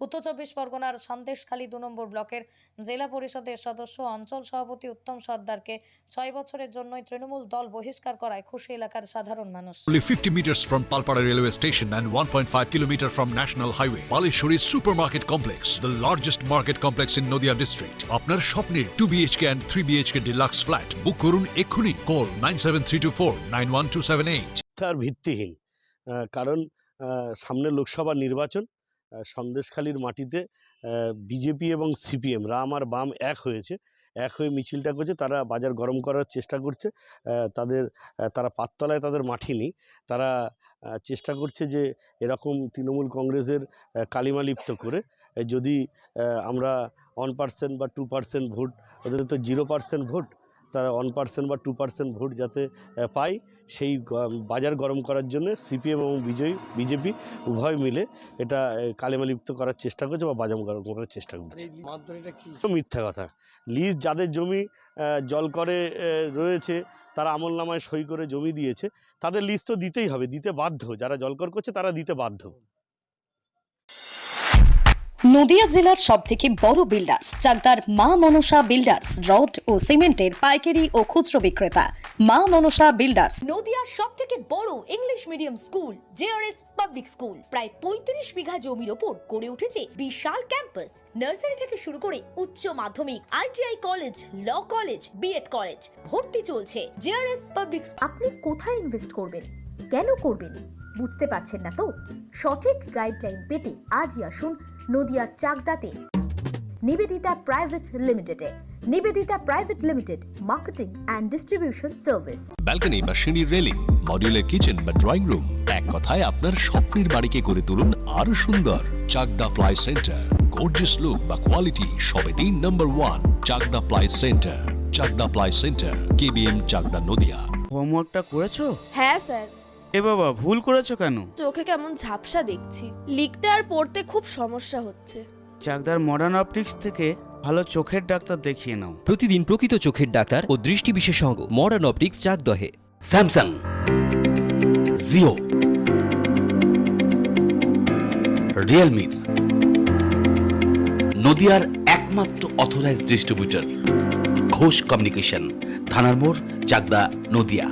উত্তর 24 পরগনার সন্দেশখালী 2 নম্বর ব্লকের জেলা পরিষদের সদস্য অঞ্চল সভাপতি উত্তম সর্দারকে 6 বছরের জন্যই তৃণমূল দল বহিষ্কার করায় খুশি এলাকার সাধারণ মানুষ। Only 50 meters from Palpara railway station and 1.5 kilometer from National Highway, Palishuri Supermarket Complex, the largest market complex in Noida district. আপনার স্বপ্নের 2 BHK and 3 BHK deluxe flat বুক করুন এক্ষুনি। Call 97324 91278. তার ভিত্তিহীন, কারণ সামনে লোকসভা নির্বাচন। সন্দেশখালীর মাটিতে বিজেপি এবং সিপিএম রাম আর বাম এক হয়ে মিছিলটা করছে। তারা বাজার গরম করার চেষ্টা করছে। তারা পাততলায় তাদের মাটি নেই। তারা চেষ্টা করছে যে এরকম তৃণমূল কংগ্রেসের কালিমা লিপ্ত করে যদি আমরা 1% বা 2% ভোট, ওদের তো 0% ভোট, তারা 1% বা 2% ভোট যাতে পায়, সেই বাজার গরম করার জন্য সিপিএম এবং বিজেপি উভয় মিলে এটা কালিমালিপ্ত করার চেষ্টা করছে বা বাজার গরম করার চেষ্টা করছে। মিথ্যা কথা। লিজ যাদের জমি জল করে রয়েছে, তারা আমলনামায় সই করে জমি দিয়েছে, তাদের লিজ তো দিতেই হবে, দিতে বাধ্য। যারা জলকর করছে তারা দিতে বাধ্য। নদিয়া জেলার সবথেকে বড় বিল্ডার্স চাকদার মা মনসা বিল্ডার্স, রড ও সিমেন্টের পাইকারি ও খুচরো বিক্রেতা মা মনসা বিল্ডার্স। নদিয়ার সবথেকে বড় English medium school JRS public school, প্রায় 35 বিঘা জমির ওপর গড়ে উঠেছে বিশাল ক্যাম্পাস। নার্সারি থেকে শুরু করে উচ্চ মাধ্যমিক, ITI college, law college, BEd college, ভর্তি চলছে। JRS public. আপনি কোথায় ইনভেস্ট করবেন, কেন করবেন, বুঝতে পারছেন না তো? সঠিক গাইডলাইন পেতে আজই আসুন নদিয়ার চাকদাতে নিবেদিতা প্রাইভেট লিমিটেডে। Nivedita private limited, marketing and distribution service. Balcony বা সিঁড়ির রেলিং, মডিউলার কিচেন বা ড্রয়িং রুম, এক কথায় আপনার স্বপ্নের বাড়িকে করে তুলুন আরো সুন্দর। Chakda ply centre, gorgeous look বা কোয়ালিটি সবে 3 number 1 Chakda ply centre. Chakda ply centre, KBM, Chakda, Nadia. হোমওয়ার্কটা করেছো? হ্যাঁ স্যার। এ বাবা, ভুল করেছো কেন? চোখে কেমন ঝাপসা দেখছি, লিখতে আর পড়তে খুব সমস্যা হচ্ছে। চাকদার মডার্ন অপটিক্স থেকে ভালো চোখের ডাক্তার দেখিয়ে নাও। প্রতিদিন প্রকৃত চোখের ডাক্তার ও দৃষ্টি বিশেষজ্ঞ মডার্ন অপটিক্স চাকদহে। স্যামসাং, জিও, রিয়েলমি, নদিয়ার একমাত্র অথরাইজড ডিস্ট্রিবিউটর ঘোষ কমিউনিকেশন, থানার মোড়, চাকদা, নদিয়া।